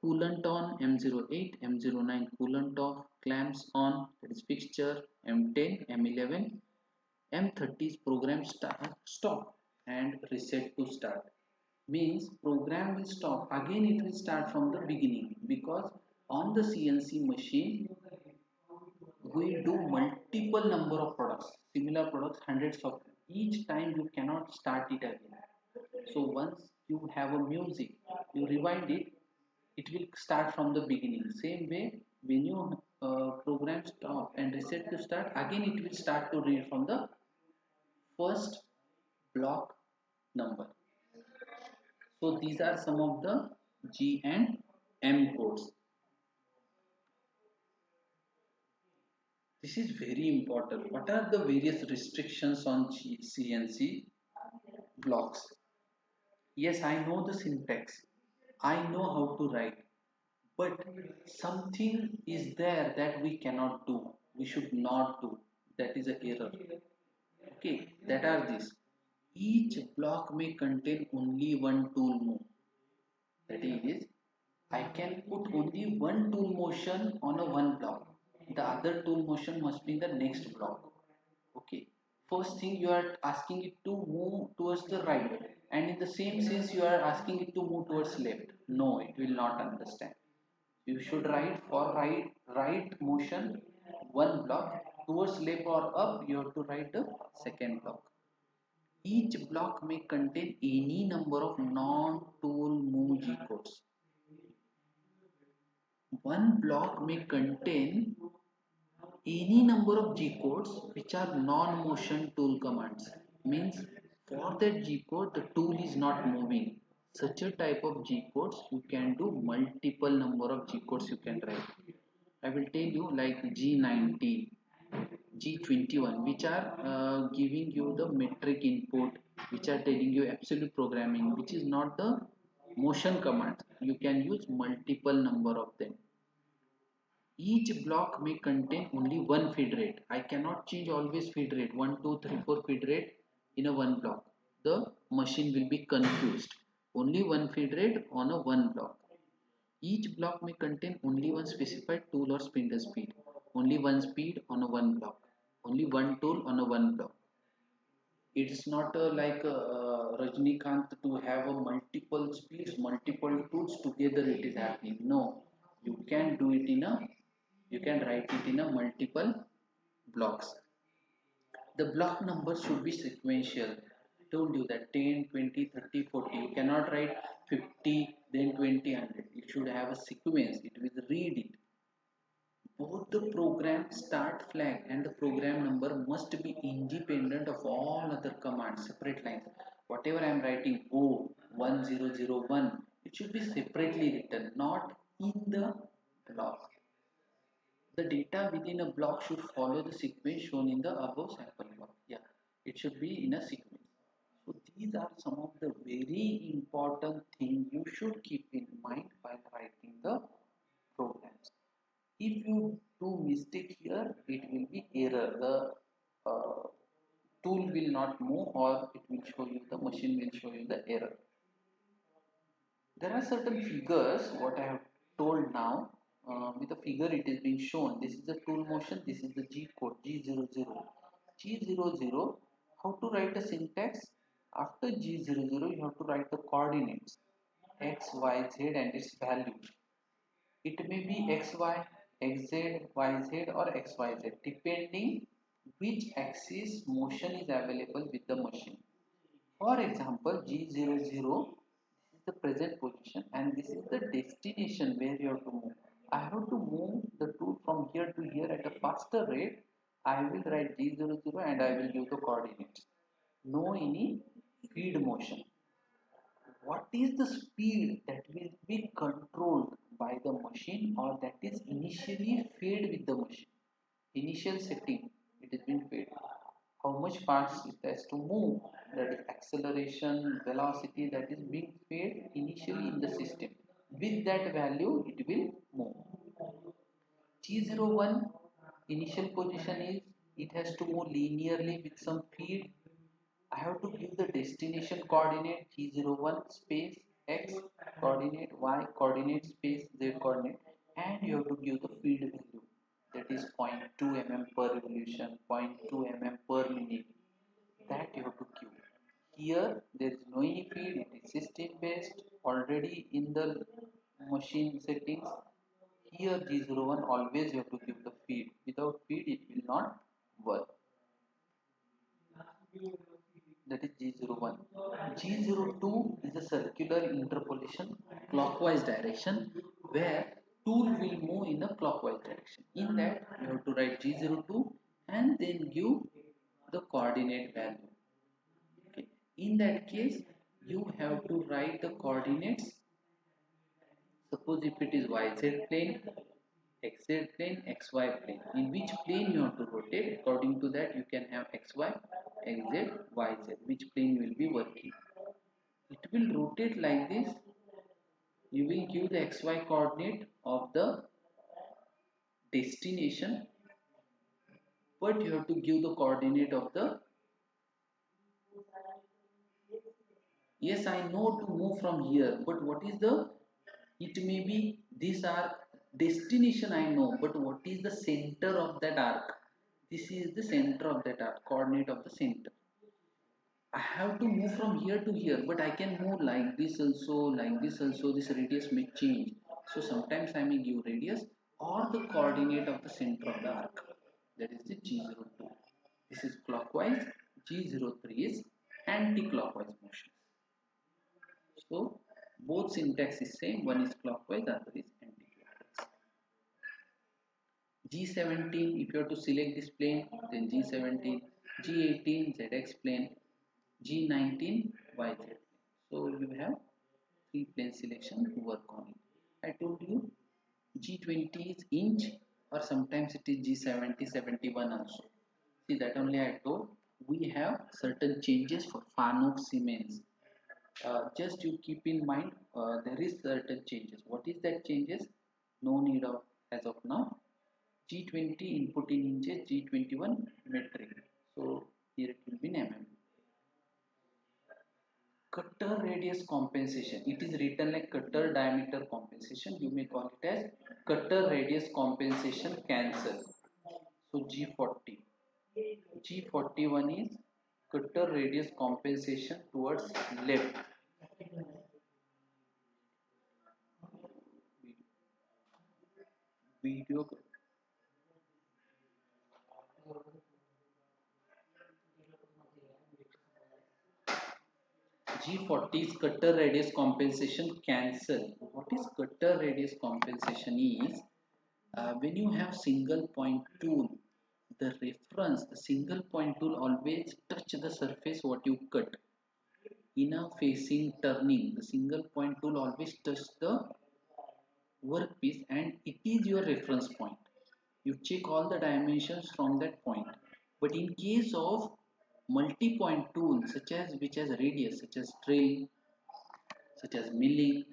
Speaker 1: Coolant on M08, M09 coolant off, clamps on, that is fixture, M10, M11, M30 is program stop and reset to start. Means program will stop, again it will start from the beginning because on the CNC machine we do multiple number of products, similar products, hundreds of them. Each time you cannot start it again. So once you have a music, you rewind it, it will start from the beginning. Same way, when you program stop and reset to start, again it will start to read from the first block number. So these are some of the G and M codes. This is very important. What are the various restrictions on CNC blocks? Yes, I know the syntax. I know how to write. But something is there that we cannot do. We should not do. That is an error. Okay, that are these. Each block may contain only one tool move. That is, I can put only one tool motion on a one block. The other tool motion must be in the next block. Okay. First thing you are asking it to move towards the right, and in the same sense you are asking it to move towards left. No, it will not understand. You should write for right motion one block, towards left or up you have to write the second block. Each block may contain any number of non-tool move G codes. One block may contain any number of G codes which are non-motion tool commands. Means for that G code the tool is not moving. Such a type of G codes you can do multiple number of G codes you can write. I will tell you like G90, G21 which are giving you the metric input, which are telling you absolute programming, which is not the motion command. You can use multiple number of them. Each block may contain only one feed rate. I cannot change always feed rate 1, 2, 3, 4 feed rate in a one block. The machine will be confused. Only one feed rate on a one block. Each block may contain only one specified tool or spindle speed. Only one speed on a one block. Only one tool on a one block. It's not like Rajnikant to have a multiple speeds, multiple tools together it is happening. No, you can do it in a, you can write it in a multiple blocks. The block number should be sequential. I told you that 10, 20, 30, 40. You cannot write 50, then 20, 100. It should have a sequence. It will read it. Both the program start flag and the program number must be independent of all other commands, separate lines. Whatever I am writing O1001, it should be separately written, not in the block. The data within a block should follow the sequence shown in the above sample block. Yeah, it should be in a sequence. So these are some of the very important things you should keep in mind while writing the programs. If you do mistake here, it will be error. The tool will not move, or it will show you, the machine will show you the error. There are certain figures what I have told now. With a figure it is being shown. This is the tool motion, this is the G code G00. G00, how to write a syntax? After G00 you have to write the coordinates x, y, z and its value. It may be xy, xz, yz or xyz depending which axis motion is available with the machine. For example, G00 is the present position and this is the destination where you have to move. I have to move the tool from here to here at a faster rate. I will write G00 and I will give the coordinates. No any feed motion. What is the speed that will be controlled by the machine or that is initially fed with the machine? Initial setting, it has been fed. How much fast it has to move, that is acceleration, velocity, that is being fed initially in the system. With that value, it will move. G01 initial position is it has to move linearly with some feed. I have to give the destination coordinate G01 space X coordinate, Y coordinate space Z coordinate, and you have to give the feed value, that is 0.2 mm per revolution, 0.2 mm per minute, that you have to give. Here there is no any feed, it is system based already in the machine settings. Here G01 always you have to give the feed, without feed it will not work. That is G01. G02 is a circular interpolation clockwise direction where tool will move in a clockwise direction. In that you have to write G02 and then give the coordinate value. Okay. In that case you have to write the coordinates. Suppose if it is YZ plane, XZ plane, XY plane. In which plane you have to rotate? According to that, you can have XY, XZ, YZ. Which plane will be working? It will rotate like this. You will give the XY coordinate of the destination, but you have to give the coordinate of the. Yes, I know to move from here, but what is the? It may be these are destination I know, but what is the center of that arc? This is the center of that arc, coordinate of the center. I have to move from here to here, but I can move like this also, this radius may change. So sometimes I may give radius or the coordinate of the center of the arc, that is the G02. This is clockwise, G03 is anti-clockwise motion. So both syntax is same, one is clockwise, other is anti-clockwise. G17, if you have to select this plane, then G17, G18, ZX plane, G19, YZ plane. So you have three plane selection to work on it. I told you G20 is inch, or sometimes it is G70, 71 also. See, that only I told. We have certain changes for Fanuc Siemens. Just you keep in mind, there is certain changes. What is that changes? No need of as of now. G20 input in inches, G21 metric. So here it will be in mm. Cutter radius compensation. It is written like cutter diameter compensation. You may call it as cutter radius compensation cancel. So G40. G41 is cutter radius compensation towards left. Video G40 is cutter radius compensation cancel. What is cutter radius compensation is when you have single point tool, the reference, the single point tool always touch the surface what you cut. In a facing turning, the single point tool always touch the workpiece and it is your reference point. You check all the dimensions from that point. But in case of multi-point tools such as which has radius, such as drill, such as milling,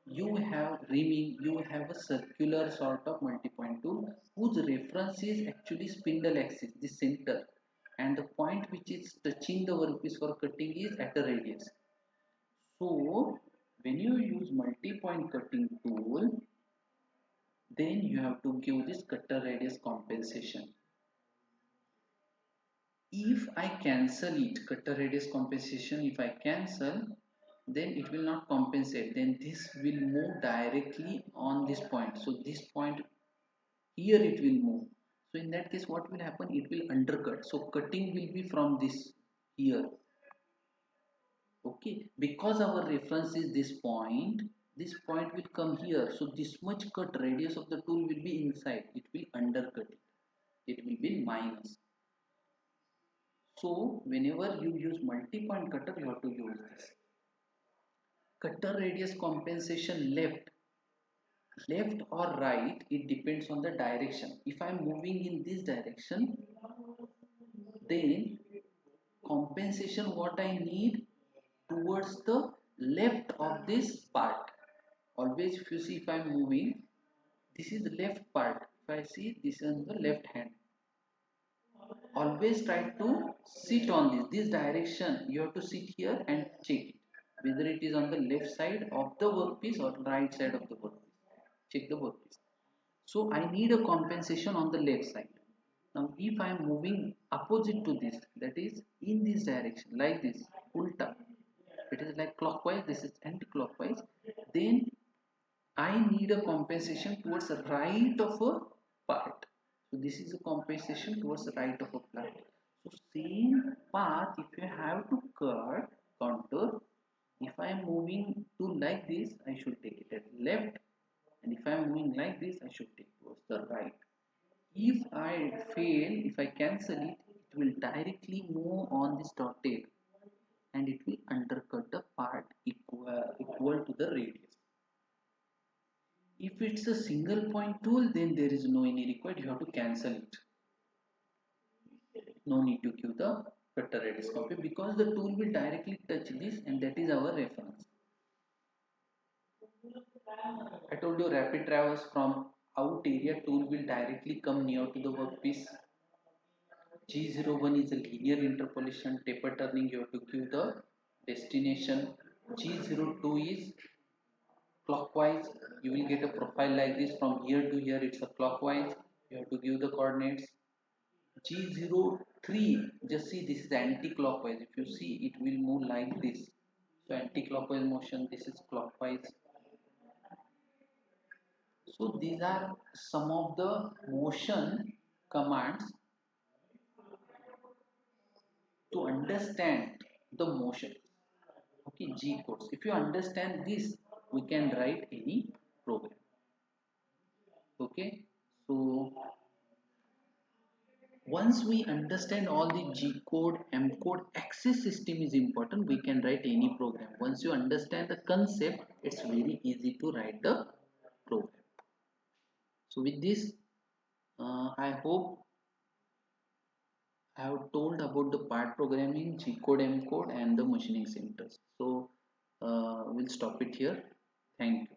Speaker 1: you have rimming, you have a circular sort of multi-point tool whose reference is actually spindle axis, the center, and the point which is touching the workpiece for cutting is at a radius. So when you use multi-point cutting tool, then you have to give this cutter radius compensation. If I cancel it, cutter radius compensation, if I cancel, then it will not compensate, then this will move directly on this point. So this point here it will move. So in that case what will happen, it will undercut. So cutting will be from this here. Okay, because our reference is this point will come here. So this much cut radius of the tool will be inside, it will undercut it, it will be minus. So whenever you use multi-point cutter, you have to use this. Cutter radius compensation left or right, it depends on the direction. If I am moving in this direction, then compensation what I need towards the left of this part. Always if you see, if I am moving, this is the left part. If I see, this is the left hand. Always try to sit on this direction. You have to sit here and check it whether it is on the left side of the workpiece or right side of the workpiece. Check the workpiece. So I need a compensation on the left side. Now if I am moving opposite to this, that is in this direction like this, ulta, it is like clockwise, this is anti-clockwise, then I need a compensation towards the right of a part. So this is a compensation towards the right of a part. So same path, if you have to cut contour, if I am moving to like this, I should take it at left, and if I am moving like this, I should take towards the right. If I fail, if I cancel it, it will directly move on this dotted and it will undercut the part equal to the radius. If it's a single point tool, then there is no any required, you have to cancel it. No need to give the cutter radius copy because the tool will directly touch this and that is our reference. I told you rapid traverse from out area tool will directly come near to the workpiece. G01 is a linear interpolation, taper turning, you have to give the destination. G02 is clockwise, you will get a profile like this from here to here, it's a clockwise, you have to give the coordinates. G03, just see this is anti-clockwise, if you see it will move like this. So anti-clockwise motion, this is clockwise. So these are some of the motion commands to understand the motion. Okay, G codes. If you understand this, we can write any program. Okay, so once we understand all the G code, M code, access system is important, we can write any program. Once you understand the concept, it's very easy to write the program. So with this, I hope I have told about the part programming, G code, M code, and the machining centers. So we'll stop it here. Thank you.